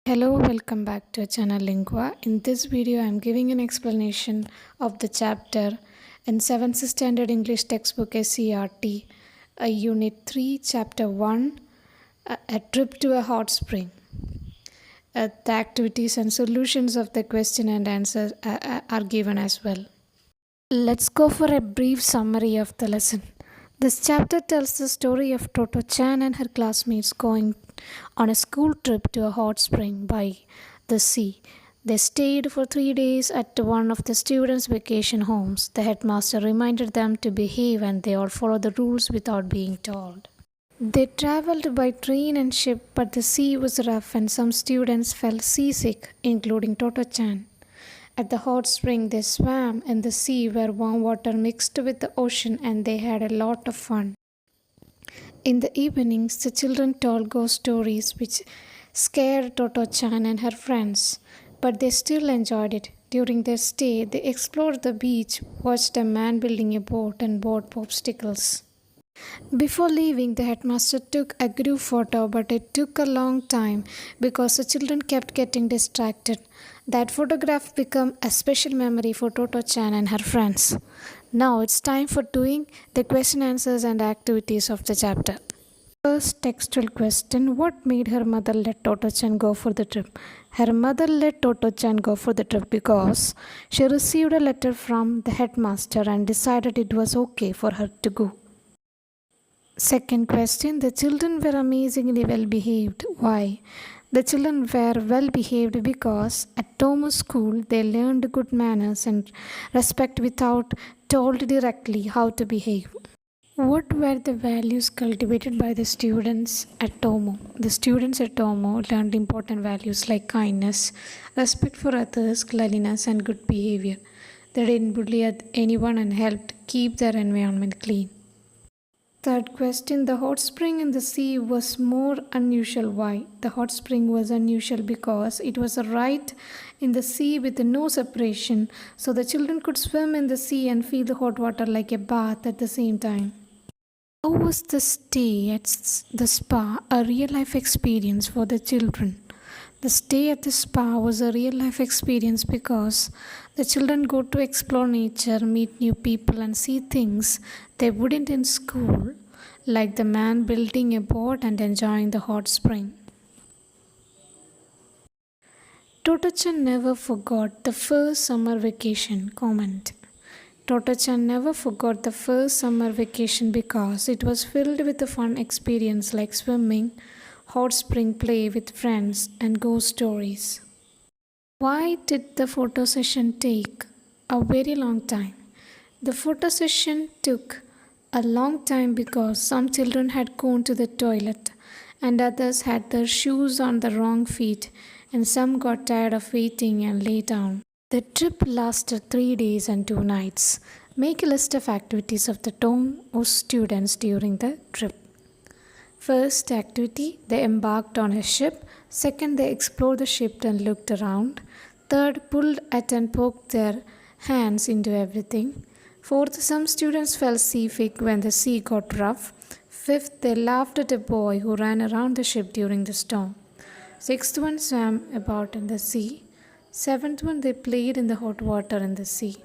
Hello, welcome back to our channel Lingua. In this video, I am giving an explanation of the chapter in 7th Standard English Textbook scert, Unit 3, Chapter 1, a trip to a hot spring. The activities and solutions of the question and answer are given as well. Let's go for a brief summary of the lesson. This chapter tells the story of Toto-chan and her classmates going on a school trip to a hot spring by the sea. They stayed for 3 days at one of the students' vacation homes. The headmaster reminded them to behave and they all followed the rules without being told. They traveled by train and ship, but the sea was rough and some students felt seasick, including Toto-chan. At the hot spring, they swam in the sea where warm water mixed with the ocean and they had a lot of fun. In the evenings, the children told ghost stories which scared Toto-chan and her friends, but they still enjoyed it. During their stay, they explored the beach, watched a man building a boat, and bought popsicles. Before leaving, the headmaster took a group photo, but it took a long time because the children kept getting distracted. That photograph became a special memory for Toto-chan and her friends. Now it's time for doing the question answers and activities of the chapter. First textual question: what made her mother let Toto-chan go for the trip? Her mother let Toto-chan go for the trip because she received a letter from the headmaster and decided it was okay for her to go. Second question: the children were amazingly well behaved. Why? The children were well behaved because at Tomo school they learned good manners and respect without told directly how to behave. What were the values cultivated by the students at Tomo? The students at Tomo learned important values like kindness, respect for others, cleanliness, and good behavior. They didn't bully anyone and helped keep their environment clean. Third question: the hot spring in the sea was more unusual. Why? The hot spring was unusual because it was right in the sea with no separation, so the children could swim in the sea and feel the hot water like a bath at the same time. How was the stay at the spa a real life experience for the children? The stay at the spa was a real life experience because the children go to explore nature, meet new people, and see things they wouldn't in school, like the man building a boat and enjoying the hot spring. Toto-chan never forgot the first summer vacation. Comment. Toto-chan never forgot the first summer vacation because it was filled with a fun experience like swimming, hot spring play with friends, and ghost stories. Why did the photo session take a very long time? The photo session took a long time because some children had gone to the toilet and others had their shoes on the wrong feet and some got tired of waiting and lay down. The trip lasted 3 days and 2 nights. Make a list of activities of the Tomo students during the trip. First activity, they embarked on a ship. Second, they explored the ship and looked around. Third, pulled at and poked their hands into everything. Fourth, some students felt seasick when the sea got rough. Fifth, they laughed at a boy who ran around the ship during the storm. Sixth one, swam about in the sea. Seventh one, they played in the hot water in the sea.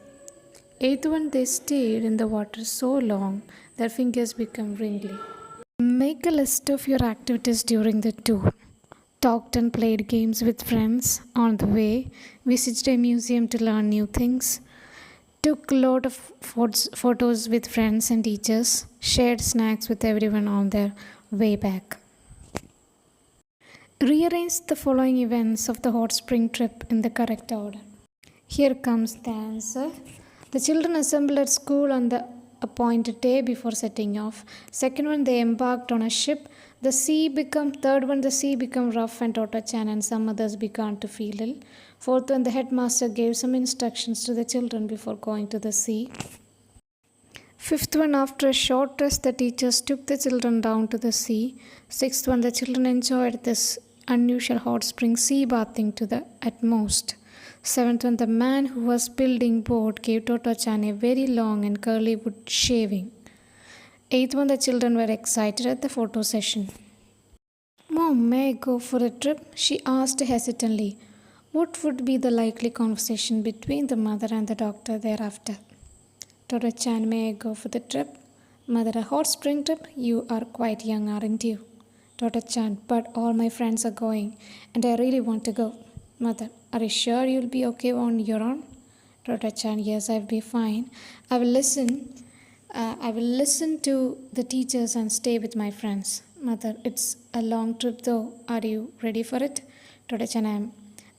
Eighth one, they stayed in the water so long their fingers became wrinkly. Make a list of your activities during the tour. Talked and played games with friends on the way. Visited a museum to learn new things. Took a lot of photos with friends and teachers. Shared snacks with everyone on their way back. Rearrange the following events of the hot spring trip in the correct order. Here comes the answer. The children assembled at school on the appointed day before setting off. Second one, they embarked on a ship. Third one, the sea became rough and Toto-chan and some others began to feel ill. Fourth one, the headmaster gave some instructions to the children before going to the sea. Fifth one, after a short rest, the teachers took the children down to the sea. Sixth one, the children enjoyed this unusual hot spring sea bathing to the utmost. Seventh one, the man who was building boat gave Toto-chan a very long and curly wood shaving. Eighth one, the children were excited at the photo session. Mom, may I go for a trip? She asked hesitantly. What would be the likely conversation between the mother and the doctor thereafter? Dr. Chan, may I go for the trip? Mother, a hot spring trip? You are quite young, aren't you? Dr. Chan, but all my friends are going, and I really want to go. Mother, are you sure you'll be okay on your own? Dr. Chan, yes, I'll be fine. I will listen. I will listen to the teachers and stay with my friends. Mother, it's a long trip though. Are you ready for it? Dr. Chan,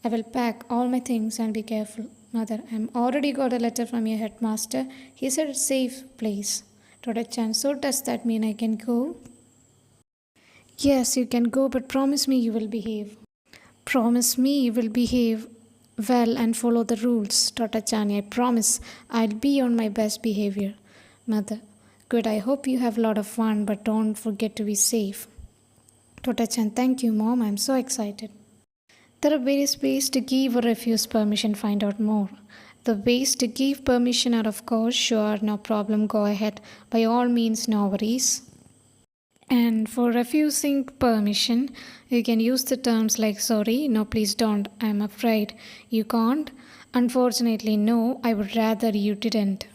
I will pack all my things and be careful. Mother, I'm already got a letter from your headmaster. He said it's safe place. Dr. Chan, so does that mean I can go? Yes, you can go, but promise me you will behave. Promise me you will behave well and follow the rules. Dr. Chan, I promise I'll be on my best behavior. Mother, good, I hope you have a lot of fun, but don't forget to be safe. Dr. Chan, thank you, Mom. I'm so excited. There are various ways to give or refuse permission. Find out more. The ways to give permission are, of course, sure, no problem, go ahead. By all means, no worries. And for refusing permission, you can use the terms like sorry, no, please don't, I'm afraid, you can't, unfortunately, no, I would rather you didn't.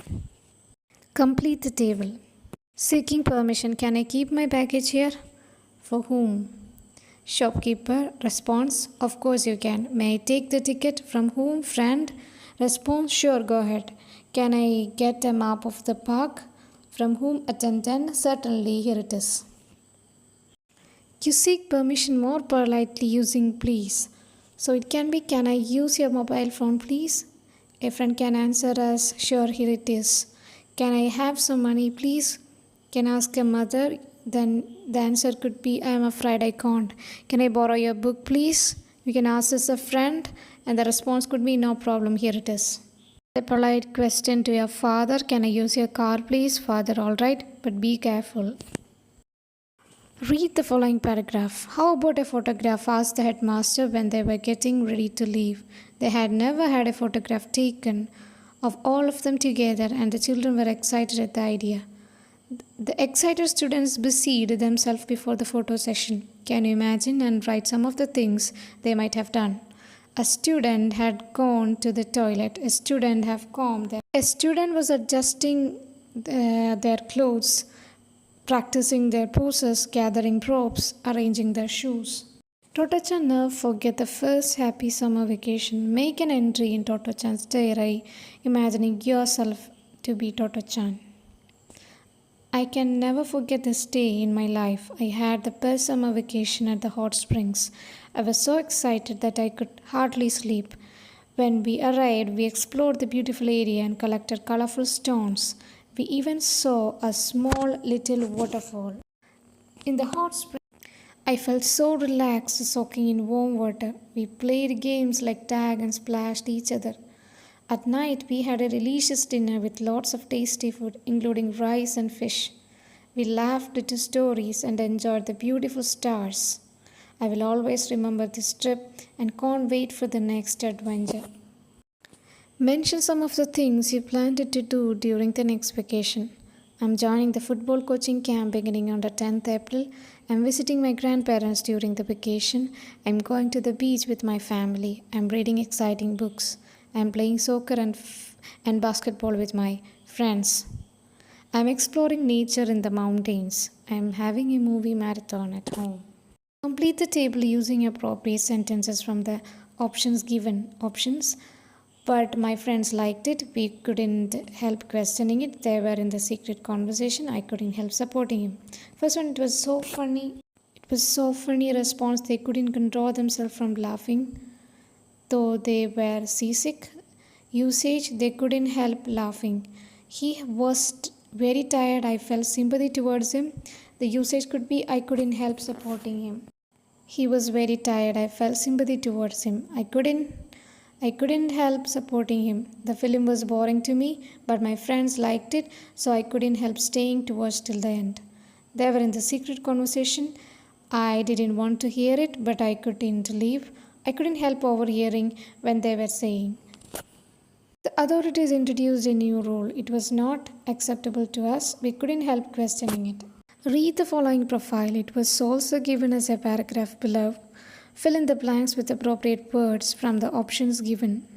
Complete the table. Seeking permission, can I keep my baggage here? For whom? Shopkeeper. Response, of course you can. May I take the ticket? From whom? Friend. Response, sure, go ahead. Can I get a map of the park? From whom? Attendant. Certainly, here it is. You seek permission more politely using please. So it can be, can I use your mobile phone please? A friend can answer us, sure, here it is. Can I have some money please? Can ask a mother, then the answer could be, I am afraid I can't. Can I borrow your book please? You can ask as a friend, and the response could be, no problem, here it is. A polite question to your father, can I use your car please? Father, all right, but be careful. Read the following paragraph. How about a photograph? Asked the headmaster when they were getting ready to leave. They had never had a photograph taken of all of them together, and the children were excited at the idea. The excited students busied themselves before the photo session. Can you imagine and write some of the things they might have done? A student had gone to the toilet. A student have combed them. A student was adjusting their clothes, practicing their poses, gathering ropes, arranging their shoes. Dr. Chan never forget the first happy summer vacation. Make an entry in Dr. Chan's diary, imagining yourself to be Dr. Chan. I can never forget this day in my life. I had the best summer vacation at the hot springs. I was so excited that I could hardly sleep. When we arrived, we explored the beautiful area and collected colorful stones. We even saw a small little waterfall. In the hot spring, I felt so relaxed soaking in warm water. We played games like tag and splashed each other. At night, we had a delicious dinner with lots of tasty food, including rice and fish. We laughed at stories and enjoyed the beautiful stars. I will always remember this trip and can't wait for the next adventure. Mention some of the things you planned to do during the next vacation. I'm joining the football coaching camp beginning on the 10th April. I'm visiting my grandparents during the vacation. I'm going to the beach with my family. I'm reading exciting books. I'm playing soccer and basketball with my friends. I'm exploring nature in the mountains. I'm having a movie marathon at home. Complete the table using appropriate sentences from the options given. Options. But my friends liked it. We couldn't help questioning it. They were in the secret conversation. I couldn't help supporting him. First one, it was so funny. It was so funny response. They couldn't control themselves from laughing. Though they were seasick. Usage, they couldn't help laughing. He was very tired. I felt sympathy towards him. The usage could be, I couldn't help supporting him. He was very tired. I felt sympathy towards him. I couldn't help supporting him. The film was boring to me, but my friends liked it, so I couldn't help staying to watch till the end. They were in the secret conversation. I didn't want to hear it, but I couldn't leave. I couldn't help overhearing when they were saying. The authorities introduced a new rule. It was not acceptable to us. We couldn't help questioning it. Read the following profile. It was also given as a paragraph below. Fill in the blanks with appropriate words from the options given.